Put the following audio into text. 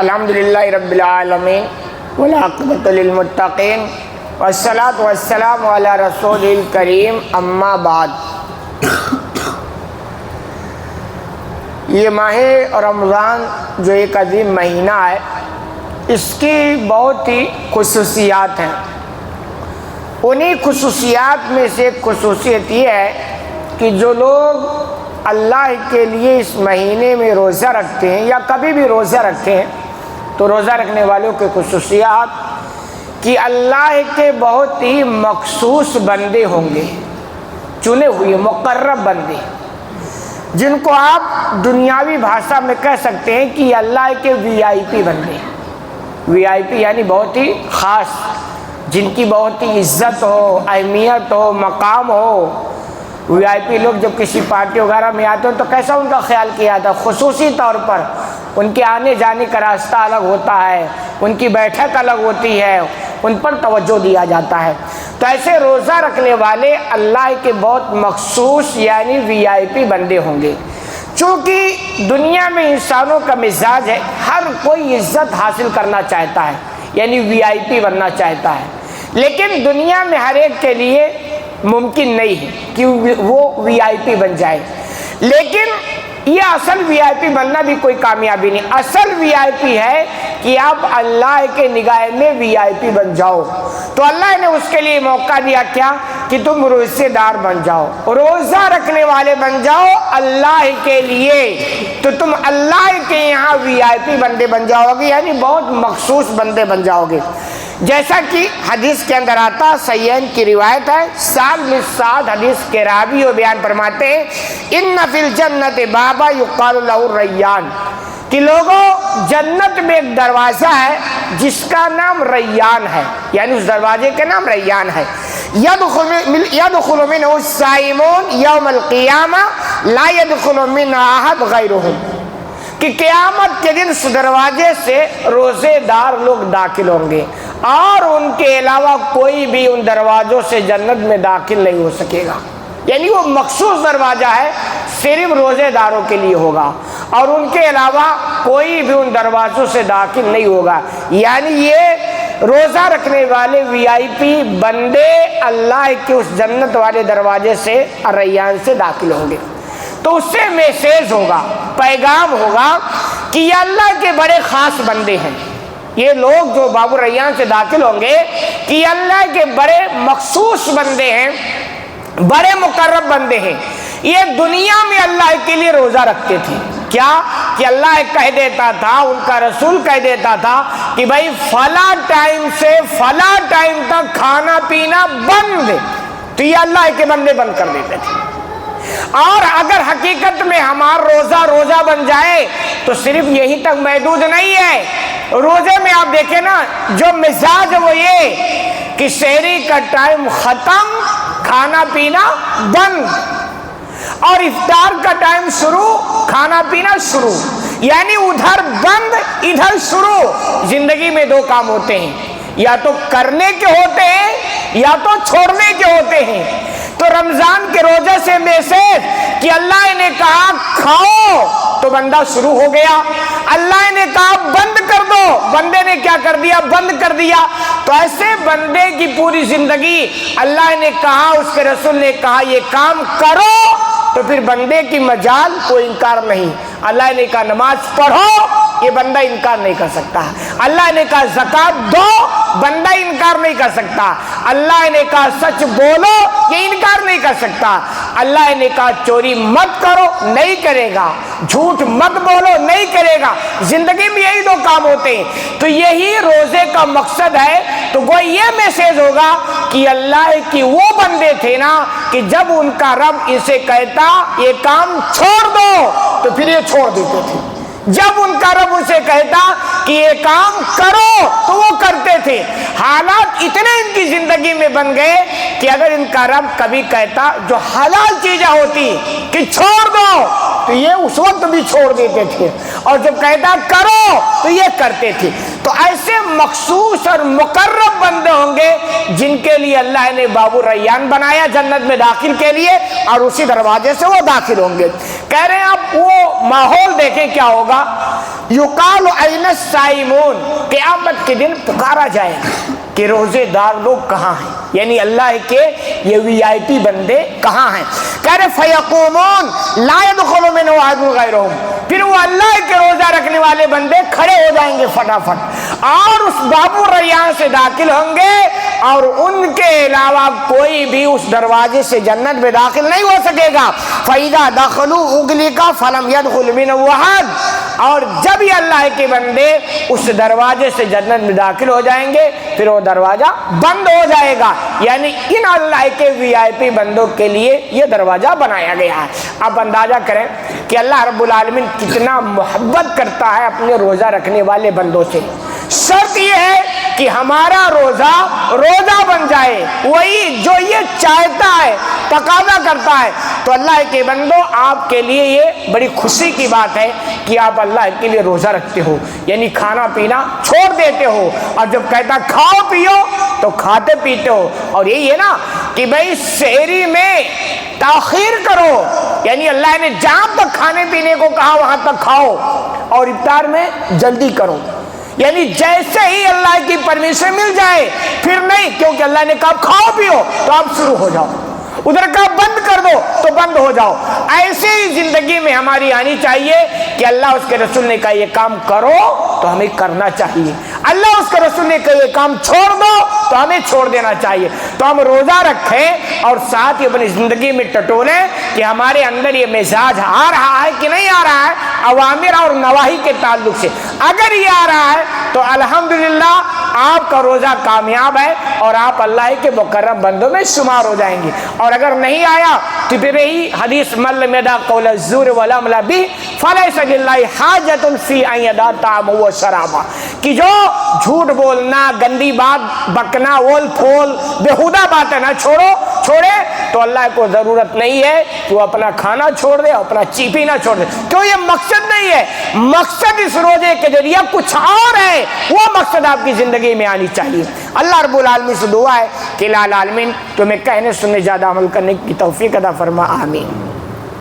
الحمدللہ رب العالمین والعاقبۃ للمتقین والصلاۃ والسلام علی رسول الکریم اما بعد۔ یہ ماہ رمضان جو ایک عظیم مہینہ ہے، اس کی بہت ہی خصوصیات ہیں۔ انہی خصوصیات میں سے ایک خصوصیت یہ ہے کہ جو لوگ اللہ کے لیے اس مہینے میں روزہ رکھتے ہیں یا کبھی بھی روزہ رکھتے ہیں، تو روزہ رکھنے والوں کے خصوصیات کہ اللہ کے بہت ہی مخصوص بندے ہوں گے، چنے ہوئے مقرب بندے، جن کو آپ دنیاوی بھاشا میں کہہ سکتے ہیں کہ اللہ کے وی آئی پی بندے۔ وی آئی پی یعنی بہت ہی خاص، جن کی بہت ہی عزت ہو، اہمیت ہو، مقام ہو۔ وی آئی پی لوگ جب کسی پارٹی وغیرہ میں آتے ہیں تو کیسا ان کا خیال کیا جاتا ہے؟ خصوصی طور پر ان کے آنے جانے کا راستہ الگ ہوتا ہے، ان کی بیٹھک الگ ہوتی ہے، ان پر توجہ دیا جاتا ہے۔ تو ایسے روزہ رکھنے والے اللہ کے بہت مخصوص یعنی وی آئی پی بندے ہوں گے۔ چونکہ دنیا میں انسانوں کا مزاج ہے، ہر کوئی عزت حاصل کرنا چاہتا ہے، یعنی وی آئی پی بننا چاہتا ہے، لیکن دنیا میں ہر ایک کے لیے ممکن نہیں ہے کہ وہ وی آئی پی بن جائے۔ لیکن یہ اصل وی آئی پی بننا بھی کوئی کامیابی نہیں۔ اصل وی آئی پی ہے کہ آپ اللہ کے نگاہ میں وی آئی پی بن جاؤ۔ تو اللہ نے اس کے لیے موقع دیا کیا کہ تم روزے دار بن جاؤ، روزہ رکھنے والے بن جاؤ اللہ کے لیے، تو تم اللہ کے یہاں وی آئی پی بندے بن جاؤ گے، یعنی بہت مخصوص بندے بن جاؤ گے۔ جیسا کہ حدیث کے اندر آتا، صحیحین کی روایت ہے، سال میں سات حدیث کے راوی و بیان فرماتے ہیں، ان فی الجنت بابا یقال لہ الریان، کہ لوگوں جنت میں ایک دروازہ ہے جس کا نام ریان ہے، یعنی اس دروازے کا نام ریان ہے۔ یدخل منہ الصائمون یوم القیامہ لا یدخل منہ احد غیرہم، کہ قیامت کے دن اس دروازے سے روزے دار لوگ داخل ہوں گے اور ان کے علاوہ کوئی بھی ان دروازوں سے جنت میں داخل نہیں ہو سکے گا۔ یعنی وہ مخصوص دروازہ ہے، صرف روزے داروں کے لیے ہوگا اور ان کے علاوہ کوئی بھی ان دروازوں سے داخل نہیں ہوگا۔ یعنی یہ روزہ رکھنے والے وی آئی پی بندے اللہ کے اس جنت والے دروازے سے ریان سے داخل ہوں گے۔ تو اس سے میسیج ہوگا، پیغام ہوگا کہ یہ اللہ کے بڑے خاص بندے ہیں، یہ لوگ جو باب الریان سے داخل ہوں گے کہ یہ اللہ کے بڑے مخصوص بندے ہیں، بڑے مقرب بندے ہیں۔ یہ دنیا میں اللہ کے لیے روزہ رکھتے تھے، کیا کہ اللہ کہہ دیتا تھا، ان کا رسول کہہ دیتا تھا کہ بھائی فلاں ٹائم سے فلاں ٹائم تک کھانا پینا بند، تو یہ اللہ کے بندے بند کر دیتے تھے۔ اور اگر حقیقت میں ہمارا روزہ بن جائے تو صرف یہیں تک محدود نہیں ہے۔ روزے میں آپ دیکھیں نا، جو مزاج ہے وہ یہ کہ سحری کا ٹائم ختم، کھانا پینا بند، اور افطار کا ٹائم شروع، کھانا پینا شروع، یعنی ادھر بند ادھر شروع۔ زندگی میں دو کام ہوتے ہیں، یا تو کرنے کے ہوتے ہیں یا تو چھوڑنے کے ہوتے ہیں۔ تو رمضان کے روزے سے میسج کہ اللہ نے کہا کھاؤ تو بندہ شروع ہو گیا، اللہ نے کہا بند کر دو، بندے نے کیا کر دیا؟ بند کر دیا۔ تو ایسے بندے کی پوری زندگی اللہ نے کہا، اس کے رسول نے کہا یہ کام کرو، تو پھر بندے کی مجال کوئی انکار نہیں۔ اللہ نے کہا نماز پڑھو، یہ بندہ انکار نہیں کر سکتا۔ اللہ نے کہا زکوٰۃ دو، بندہ انکار نہیں کر سکتا۔ اللہ نے کہا سچ بولو، یہ انکار نہیں کر سکتا۔ اللہ نے کہا چوری مت کرو، نہیں کرے گا۔ جھوٹ مت بولو، نہیں کرے گا۔ زندگی میں یہی دو کام ہوتے ہیں۔ تو یہی روزے کا مقصد ہے۔ تو وہ یہ میسج ہوگا کہ اللہ کی وہ بندے تھے نا کہ جب ان کا رب اسے کہتا یہ کام چھوڑ دو تو پھر یہ چھوڑ دیتے تھے، جب ان کا رب اسے کہتا کہ یہ کام کرو تو وہ کرتے تھے۔ حالات اتنے ان کی زندگی میں بن گئے کہ اگر ان کا رب کبھی کہتا جو حلال چیزیں ہوتی کہ چھوڑ دو تو یہ اس وقت بھی چھوڑ دیتے تھے، اور جب کہتا کرو تو یہ کرتے تھے۔ تو ایسے مخصوص اور مقرب بندے ہوں گے جن کے لیے اللہ نے باب الریان بنایا جنت میں داخل کے لیے، اور اسی دروازے سے وہ داخل ہوں گے۔ کہہ رہے ہیں آپ وہ ماحول دیکھیں کیا ہوگا یقال این الصائمون، قیامت کے دن پکارا جائے گا کہ روزے دار لوگ کہاں ہیں، یعنی اللہ کے یہ وی آئی پی بندے کہاں ہیں؟ کہہ رہے فیقومون لا يدخل منه احد غیرهم، پھر وہ اللہ کے روزہ رکھنے والے بندے کھڑے ہو جائیں گے فٹافٹ اور اس باب الریان سے داخل ہوں گے، اور ان کے علاوہ کوئی بھی اس دروازے سے جنت میں داخل نہیں ہو سکے گا۔ فَإِذَا دَخَلُوا أُغْلِقَ فَلَمْ يَدْخُلْ مِنْهُ أَحَدٌ، اور جب یہ اللہ کے بندے اس دروازے سے جنت میں داخل ہو جائیں گے پھر وہ دروازہ بند ہو جائے گا، یعنی ان اللہ کے وی آئی پی بندوں کے لیے یہ دروازہ بنایا گیا ہے۔ آپ اندازہ کریں کہ اللہ رب العالمین کتنا محبت کرتا ہے اپنے روزہ رکھنے والے بندوں سے۔ شرط یہ ہے کہ ہمارا روزہ روزہ بن جائے، وہی جو یہ چاہتا ہے، تقاضا کرتا ہے۔ تو اللہ کے بندوں، آپ کے لیے یہ بڑی خوشی کی بات ہے کہ آپ اللہ کے لیے روزہ رکھتے ہو، یعنی کھانا پینا چھوڑ دیتے ہو، اور جب کہتا کھاؤ پیو تو کھاتے پیتے ہو۔ اور یہی ہے نا کہ بھئی سحری میں تاخیر کرو، یعنی اللہ نے جہاں تک کھانے پینے کو کہا وہاں تک کھاؤ، اور افطار میں جلدی کرو، یعنی جیسے ہی اللہ کی پرمیشن مل جائے پھر نہیں، کیونکہ اللہ نے کہا کھاؤ پیو تو آپ شروع ہو جاؤ، ادھر کہا بند کر دو تو بند ہو جاؤ۔ ایسے ہی زندگی میں ہماری آنی چاہیے کہ اللہ اس کے رسول نے کہا یہ کام کرو تو ہمیں کرنا چاہیے، اللہ اس کے رسول نے کہا یہ کام چھوڑ دو تو ہمیں چھوڑ دینا چاہیے۔ تو ہم روزہ رکھیں اور ساتھ ہی اپنی زندگی میں ٹٹولیں کہ ہمارے اندر یہ مزاج آ رہا ہے کہ نہیں آ رہا ہے اوامر اور نواہی کے تعلق سے۔ اگر یہ آ رہا ہے تو الحمدللہ آپ کا روزہ کامیاب ہے اور آپ اللہ کے مکرم بندوں میں شمار ہو جائیں گے، اور اگر نہیں آیا تو پھر یہی حدیث من لم يدع قول الزور ولعمل به فليس لله حاجة في ان يدع طعامه وشرابه، کہ جو جھوٹ بولنا، گندی بات بکنا، اول پھول بےہودہ باتیں نہ چھوڑے تو اللہ کو ضرورت نہیں ہے کہ وہ اپنا کھانا چھوڑ دے اور اپنا چیپی نہ چھوڑ دے، کیوں یہ مقصد نہیں ہے۔ مقصد اس روزے کے ذریعے کچھ اور ہے، وہ مقصد آپ کی زندگی میں آنی چاہیے۔ اللہ رب العالمین سے دعا ہے کہ العالمین تمہیں کہنے سننے زیادہ عمل کرنے کی توفیق عطا فرما، آمین۔